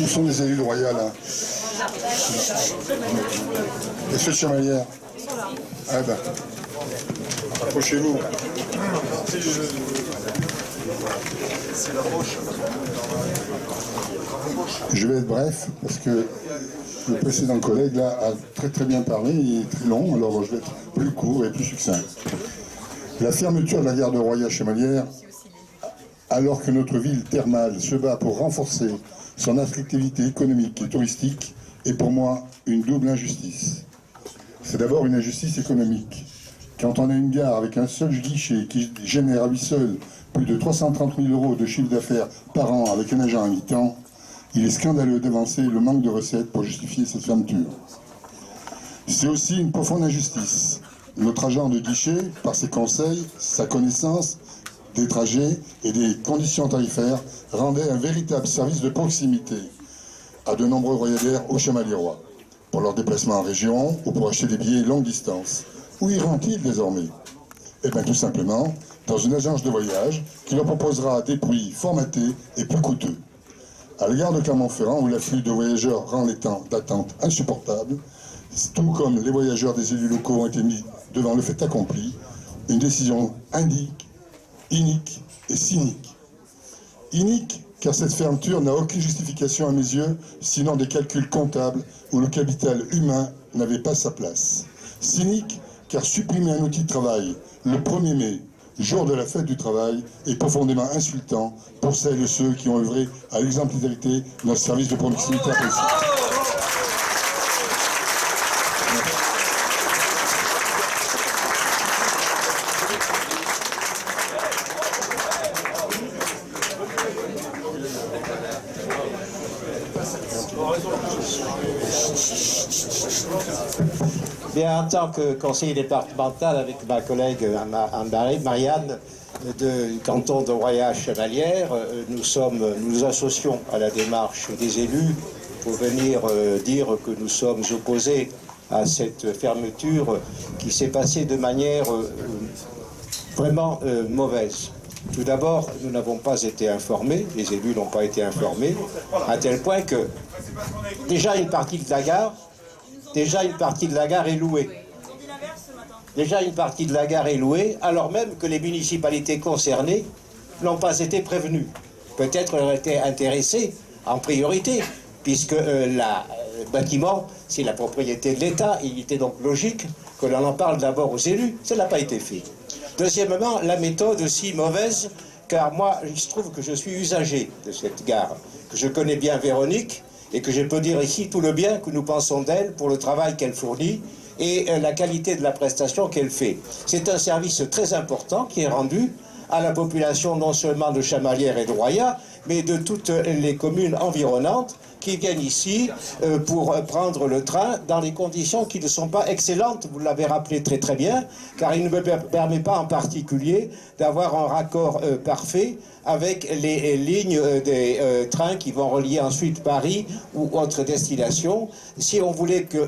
Où sont les élus royaux là? Monsieur de Chamalières. Ah ben, approchez-vous. Je vais être bref parce que le précédent collègue là a très bien parlé, il est très long, alors je vais être plus court et plus succinct. La fermeture de la gare de Roya-Chamalières, alors que notre ville thermale se bat pour renforcer son attractivité économique et touristique, est pour moi une double injustice. C'est d'abord une injustice économique. Quand on a une gare avec un seul guichet qui génère à lui seul plus de 330 000 € de chiffre d'affaires par an avec un agent à mi-temps, il est scandaleux d'avancer le manque de recettes pour justifier cette fermeture. C'est aussi une profonde injustice. Notre agent de guichet, par ses conseils, sa connaissance des trajets et des conditions tarifaires, rendait un véritable service de proximité à de nombreux royalaires au Chamaliérois, pour leurs déplacements en région ou pour acheter des billets longue distance. Où iront-ils désormais? Eh bien tout simplement dans une agence de voyage qui leur proposera des prix formatés et plus coûteux. À la gare de Clermont-Ferrand, où l'afflux de voyageurs rend les temps d'attente insupportables, tout comme les voyageurs des élus locaux ont été mis devant le fait accompli, une décision inique et cynique. Inique, car cette fermeture n'a aucune justification à mes yeux, sinon des calculs comptables où le capital humain n'avait pas sa place. Cynique, car supprimer un outil de travail le 1er mai, jour de la fête du travail, est profondément insultant pour celles et ceux qui ont œuvré à l'exemplarité de notre service de proximité apprécié. Bien, en tant que conseiller départemental avec ma collègue Marianne du canton de Roya-Chamalières, nous associons à la démarche des élus pour venir dire que nous sommes opposés à cette fermeture qui s'est passée de manière vraiment mauvaise. Tout d'abord, nous n'avons pas été informés, les élus n'ont pas été informés, à tel point que déjà une partie de la gare est louée. Déjà une partie de la gare est louée, alors même que les municipalités concernées n'ont pas été prévenues. Peut-être auraient été intéressées en priorité, puisque le bâtiment, c'est la propriété de l'État. Il était donc logique que l'on en parle d'abord aux élus. Ça n'a pas été fait. Deuxièmement, la méthode aussi mauvaise, car moi, il se trouve que je suis usager de cette gare, que je connais bien Véronique, et que je peux dire ici tout le bien que nous pensons d'elle pour le travail qu'elle fournit et la qualité de la prestation qu'elle fait. C'est un service très important qui est rendu à la population non seulement de Chamalières et de Roya, mais de toutes les communes environnantes qui viennent ici pour prendre le train dans des conditions qui ne sont pas excellentes. Vous l'avez rappelé très bien, car il ne me permet pas en particulier d'avoir un raccord parfait avec les lignes des trains qui vont relier ensuite Paris ou autres destinations. Si on voulait que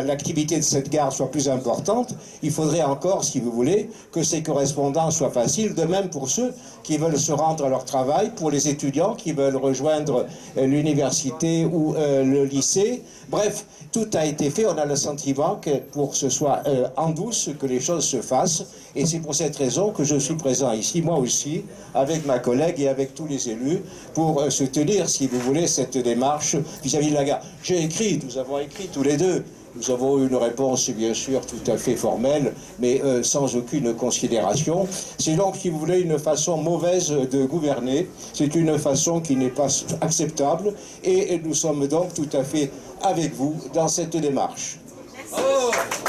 l'activité de cette gare soit plus importante, il faudrait encore, si vous voulez, que ces correspondances soient faciles, de même pour ceux qui veulent se rendre à leur travail, pour les étudiants qui veulent rejoindre l'université ou le lycée. Bref, tout a été fait. On a le sentiment que pour que ce soit en douce, que les choses se fassent. Et c'est pour cette raison que je suis présent ici, moi aussi, avec ma collègue et avec tous les élus, pour soutenir, si vous voulez, cette démarche vis-à-vis de la gare. Nous avons écrit tous les deux. Nous avons eu une réponse, bien sûr, tout à fait formelle, mais sans aucune considération. C'est donc, si vous voulez, une façon mauvaise de gouverner. C'est une façon qui n'est pas acceptable. Et nous sommes donc tout à fait avec vous dans cette démarche. Merci.